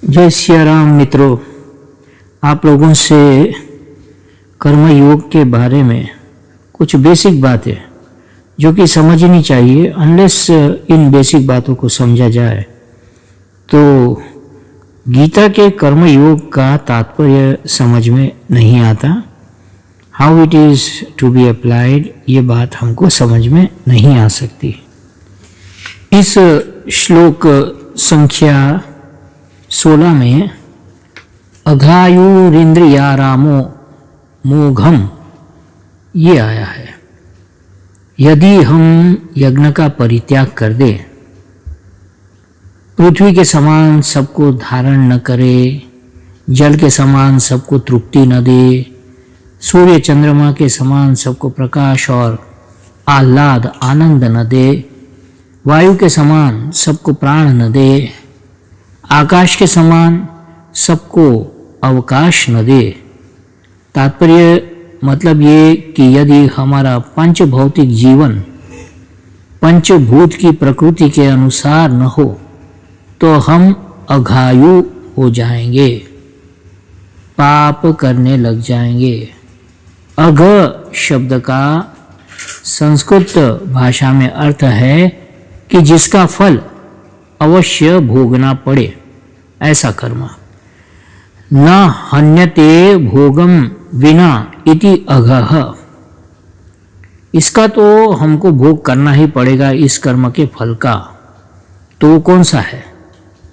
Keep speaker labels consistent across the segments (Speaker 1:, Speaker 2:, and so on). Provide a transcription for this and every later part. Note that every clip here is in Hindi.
Speaker 1: जय सिया राम मित्रों, आप लोगों से कर्म योग के बारे में कुछ बेसिक बातें जो कि समझनी चाहिए। अनलेस इन बेसिक बातों को समझा जाए तो गीता के कर्म योग का तात्पर्य समझ में नहीं आता। How it is to be applied, ये बात हमको समझ में नहीं आ सकती। इस श्लोक संख्या 16 में अघायुरिंद्रियारामो मोघम ये आया है। यदि हम यज्ञ का परित्याग कर दें, पृथ्वी के समान सबको धारण न करे, जल के समान सबको तृप्ति न दे, सूर्य चंद्रमा के समान सबको प्रकाश और आह्लाद आनंद न दे, वायु के समान सबको प्राण न दे, आकाश के समान सबको अवकाश न दे। तात्पर्य मतलब ये कि यदि हमारा पंच भौतिक जीवन पंचभूत की प्रकृति के अनुसार न हो तो हम अघायु हो जाएंगे, पाप करने लग जाएंगे। अघ शब्द का संस्कृत भाषा में अर्थ है कि जिसका फल अवश्य भोगना पड़े, ऐसा कर्म। न हन्यते भोगम विना इति अघः, इसका तो हमको भोग करना ही पड़ेगा इस कर्म के फल का। तो कौन सा है?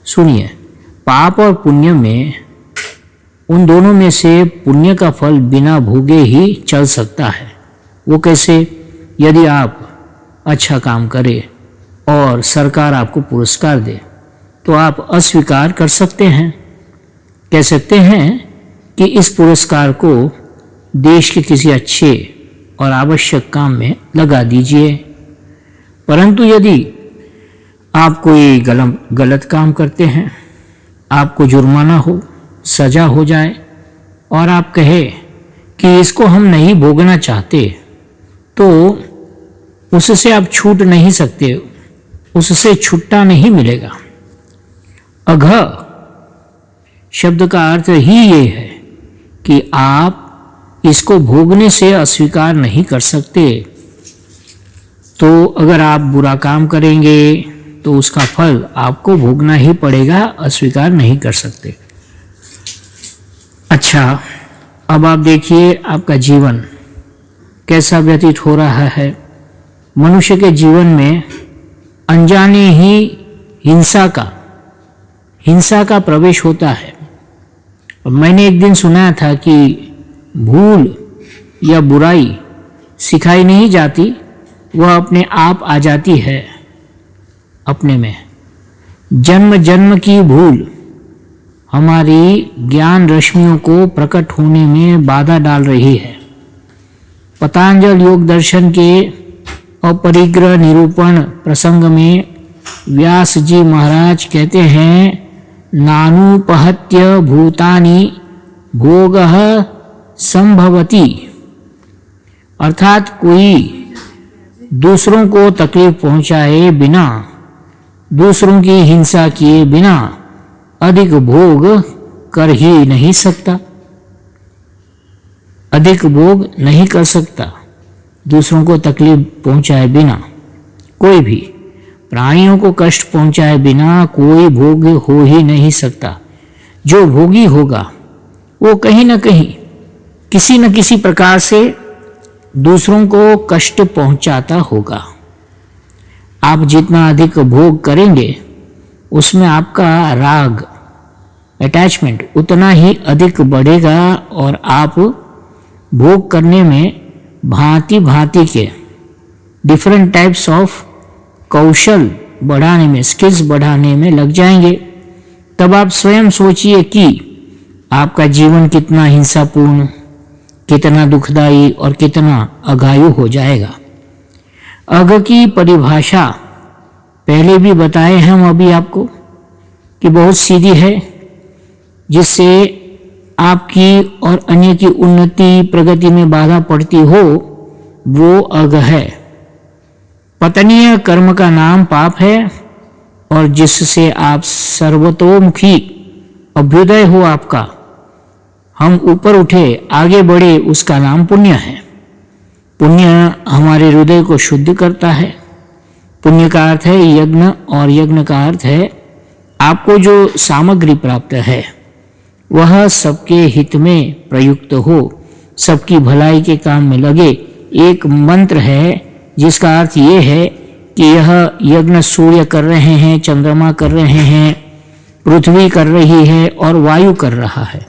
Speaker 1: सुनिए, पाप और पुण्य में, उन दोनों में से पुण्य का फल बिना भोगे ही चल सकता है। वो कैसे? यदि आप अच्छा काम करें और सरकार आपको पुरस्कार दे तो आप अस्वीकार कर सकते हैं, कह सकते हैं कि इस पुरस्कार को देश के किसी अच्छे और आवश्यक काम में लगा दीजिए। परंतु यदि आप कोई गलत काम करते हैं, आपको जुर्माना हो, सजा हो जाए और आप कहे कि इसको हम नहीं भोगना चाहते, तो उससे आप छूट नहीं सकते, उससे छुट्टा नहीं मिलेगा। अघ शब्द का अर्थ ही ये है कि आप इसको भोगने से अस्वीकार नहीं कर सकते। तो अगर आप बुरा काम करेंगे तो उसका फल आपको भोगना ही पड़ेगा, अस्वीकार नहीं कर सकते। अच्छा, अब आप देखिए आपका जीवन कैसा व्यतीत हो रहा है। मनुष्य के जीवन में अनजाने ही हिंसा का प्रवेश होता है। मैंने एक दिन सुना था कि भूल या बुराई सिखाई नहीं जाती, वह अपने आप आ जाती है अपने में। जन्म जन्म की भूल हमारी ज्ञान रश्मियों को प्रकट होने में बाधा डाल रही है। पतंजलि योग दर्शन के अपरिग्रह निरूपण प्रसंग में व्यास जी महाराज कहते हैं, नानुपहत्य भूतानि भोगः संभवति, अर्थात कोई दूसरों को तकलीफ पहुंचाए बिना, दूसरों की हिंसा किए बिना अधिक भोग कर ही नहीं सकता, अधिक भोग नहीं कर सकता। दूसरों को तकलीफ पहुंचाए बिना, कोई भी प्राणियों को कष्ट पहुंचाए बिना कोई भोग हो ही नहीं सकता। जो भोगी होगा वो कहीं न कहीं किसी न किसी प्रकार से दूसरों को कष्ट पहुंचाता होगा। आप जितना अधिक भोग करेंगे उसमें आपका राग, अटैचमेंट उतना ही अधिक बढ़ेगा और आप भोग करने में भांति भांति के डिफरेंट टाइप्स ऑफ कौशल बढ़ाने में, स्किल्स बढ़ाने में लग जाएंगे। तब आप स्वयं सोचिए कि आपका जीवन कितना हिंसापूर्ण, कितना दुखदायी और कितना अघायु हो जाएगा। अघ की परिभाषा पहले भी बताए हम अभी आपको कि बहुत सीधी है, जिससे आपकी और अन्य की उन्नति प्रगति में बाधा पड़ती हो, वो अघ है। पतनीय कर्म का नाम पाप है और जिससे आप सर्वतोमुखी अभ्युदय हो आपका, हम ऊपर उठे, आगे बढ़े, उसका नाम पुण्य है। पुण्य हमारे हृदय को शुद्ध करता है। पुण्य का अर्थ है यज्ञ, और यज्ञ का अर्थ है आपको जो सामग्री प्राप्त है वह सबके हित में प्रयुक्त हो, सबकी भलाई के काम में लगे। एक मंत्र है जिसका अर्थ ये है कि यह यज्ञ सूर्य कर रहे हैं, चंद्रमा कर रहे हैं, पृथ्वी कर रही है और वायु कर रहा है।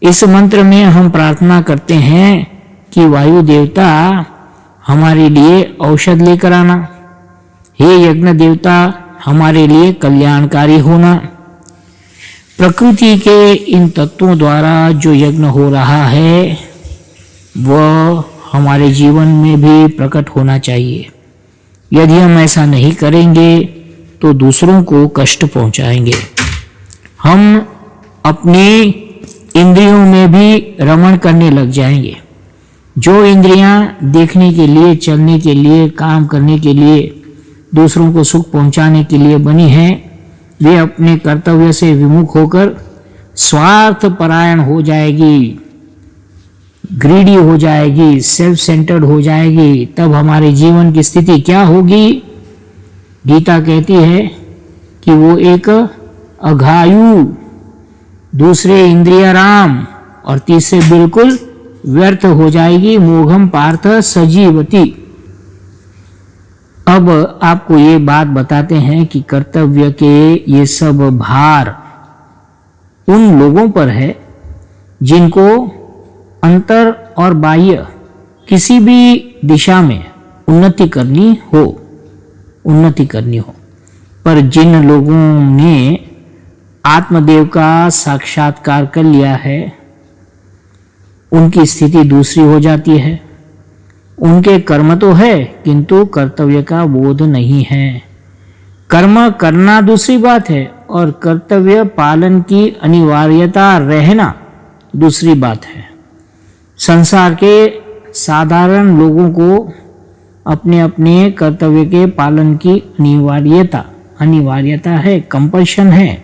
Speaker 1: इस मंत्र में हम प्रार्थना करते हैं कि वायु देवता हमारे लिए औषध लेकर आना, हे यज्ञ देवता हमारे लिए कल्याणकारी होना। प्रकृति के इन तत्वों द्वारा जो यज्ञ हो रहा है वह हमारे जीवन में भी प्रकट होना चाहिए। यदि हम ऐसा नहीं करेंगे तो दूसरों को कष्ट पहुंचाएंगे। हम अपनी इंद्रियों में भी रमण करने लग जाएंगे। जो इंद्रियां देखने के लिए, चलने के लिए, काम करने के लिए, दूसरों को सुख पहुंचाने के लिए बनी हैं, वे अपने कर्तव्य से विमुख होकर स्वार्थ परायण हो जाएगी, ग्रीडी हो जाएगी, सेल्फ सेंटर्ड हो जाएगी। तब हमारे जीवन की स्थिति क्या होगी? गीता कहती है कि वो एक अघायु, दूसरे इंद्रियाराम और तीसरे बिल्कुल व्यर्थ हो जाएगी। मोघम पार्थ सजीवती। अब आपको ये बात बताते हैं कि कर्तव्य के ये सब भार उन लोगों पर है जिनको अंतर और बाह्य किसी भी दिशा में उन्नति करनी हो। पर जिन लोगों ने आत्मदेव का साक्षात्कार कर लिया है उनकी स्थिति दूसरी हो जाती है। उनके कर्म तो है किंतु कर्तव्य का बोध नहीं है। कर्म करना दूसरी बात है और कर्तव्य पालन की अनिवार्यता रहना दूसरी बात है। संसार के साधारण लोगों को अपने अपने कर्तव्य के पालन की अनिवार्यता है, कंपल्शन है।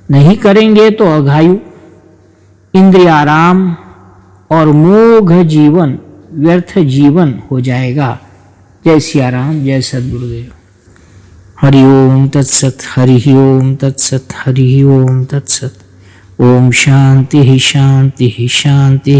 Speaker 1: नहीं करेंगे तो अघायु, इंद्रियाराम और मोघ जीवन, व्यर्थ जीवन हो जाएगा। जय सियाराम, जय सद्गुरुदेव। हरि ओम तत्सत, हरि ओम तत्सत, हरि ओम तत्सत। ओम शांति शांति शांति।